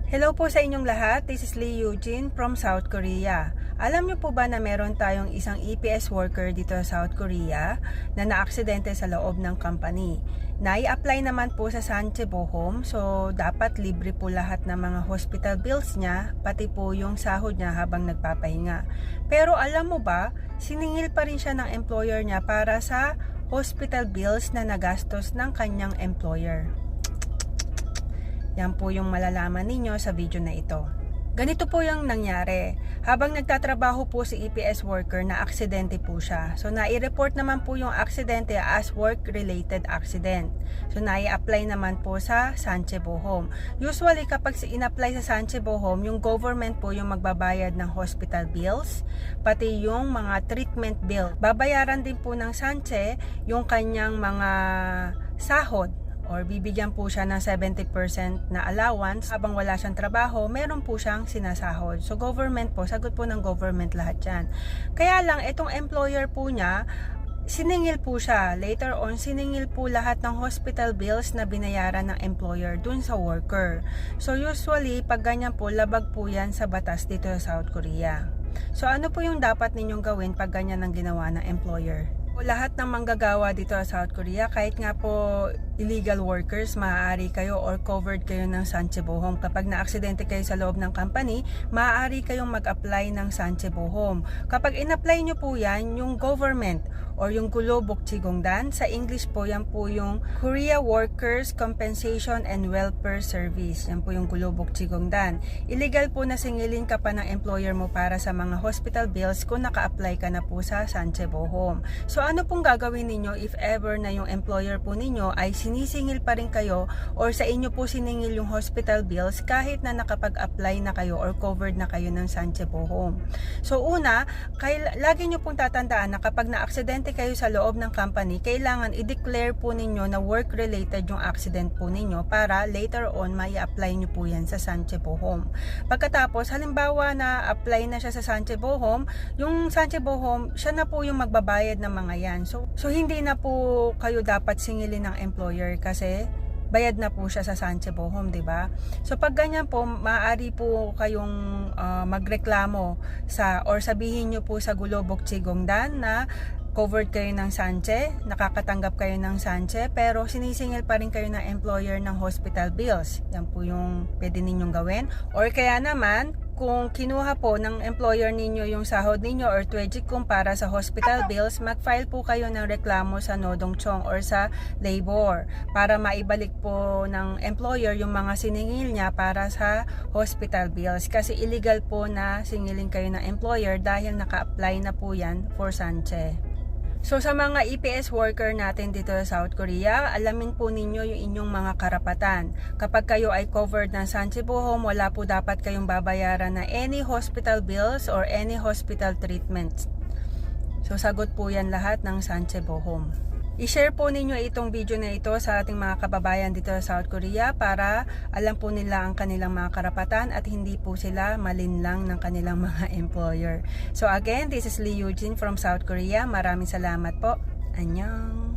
Hello po sa inyong lahat. This is Lee Eugene from South Korea. Alam niyo po ba na meron tayong isang EPS worker dito sa South Korea na naaksidente sa loob ng company? Nai-apply naman po sa Sanchebo Home, so dapat libre po lahat ng mga hospital bills niya, pati po yung sahod niya habang nagpapahinga. Pero alam mo ba, siningil pa rin siya ng employer niya para sa hospital bills na nagastos ng kanyang employer. Yan po yung malalaman ninyo sa video na ito. Ganito po yung nangyari. Habang nagtatrabaho po si EPS worker, na aksidente po siya. So nai-report naman po yung aksidente as work-related accident. So nai-apply naman po sa Sanchebo Home. Usually kapag in-apply sa Sanchebo Home, yung government po yung magbabayad ng hospital bills, pati yung mga treatment bill. Babayaran din po ng Sanche yung kanyang mga sahod, or bibigyan po siya ng 70% na allowance. Habang wala siyang trabaho, meron po siyang sinasahod. So government po, sagot po ng government lahat yan. Kaya lang, itong employer po niya, siningil po siya. Later on, siningil po lahat ng hospital bills na binayaran ng employer dun sa worker. So usually, pag ganyan po, labag po yan sa batas dito sa South Korea. So ano po yung dapat ninyong gawin pag ganyan ang ginawa ng employer? Lahat ng manggagawa dito sa South Korea, kahit nga po illegal workers, maaari kayo or covered kayo ng Sanchebo Home. Kapag na-aksidente kayo sa loob ng company, maaari kayong mag-apply ng Sanchebo Home. Kapag in-apply nyo po yan, yung government or yung Gulobok-Chigongdan, sa English po, yan po yung Korea Workers Compensation and Welfare Service. Yan po yung Gulobok-Chigongdan. Illegal po na singilin ka pa ng employer mo para sa mga hospital bills kung naka-apply ka na po sa Sanchebo Home. So ano pong gagawin ninyo if ever na yung employer po ninyo ay sinisingil pa rin kayo or sa inyo po siningil yung hospital bills kahit na nakapag-apply na kayo or covered na kayo ng Sanchebo Home? So una, lagi nyo pong tatandaan na kapag na-aksidente kayo sa loob ng company, kailangan i-declare po ninyo na work-related yung accident po ninyo para later on mai-apply nyo po yan sa Sanchebo Home. Pagkatapos, halimbawa na apply na siya sa Sanchebo Home, yung Sanchebo Home, siya na po yung magbabayad ng mga yan. So hindi na po kayo dapat singilin ng employer kasi bayad na po siya sa Sanchebo Home, di ba? So pag ganyan po, maaari po kayong magreklamo sa or sabihin niyo po sa Gulobok-Chigongdan na covered kayo ng Sanche, nakakatanggap kayo ng Sanche, pero sinisingil pa rin kayo ng employer ng hospital bills. Yan po yung pwede ninyong gawin. Or kaya naman, kung kinuha po ng employer ninyo yung sahod ninyo or tuejikkum para sa hospital bills, mag-file po kayo ng reklamo sa Nodongchong or sa labor para maibalik po ng employer yung mga siningil niya para sa hospital bills. Kasi illegal po na singilin kayo ng employer dahil naka-apply na po yan for Sanche. So sa mga EPS worker natin dito sa South Korea, alamin po ninyo yung inyong mga karapatan. Kapag kayo ay covered ng Sanchebo Home, wala po dapat kayong babayaran na any hospital bills or any hospital treatment. So sagot po yan lahat ng Sanchebo Home. I-share po ninyo itong video na ito sa ating mga kababayan dito sa South Korea para alam po nila ang kanilang mga karapatan at hindi po sila malinlang ng kanilang mga employer. So again, this is Lee Eugene from South Korea. Maraming salamat po. Annyeong!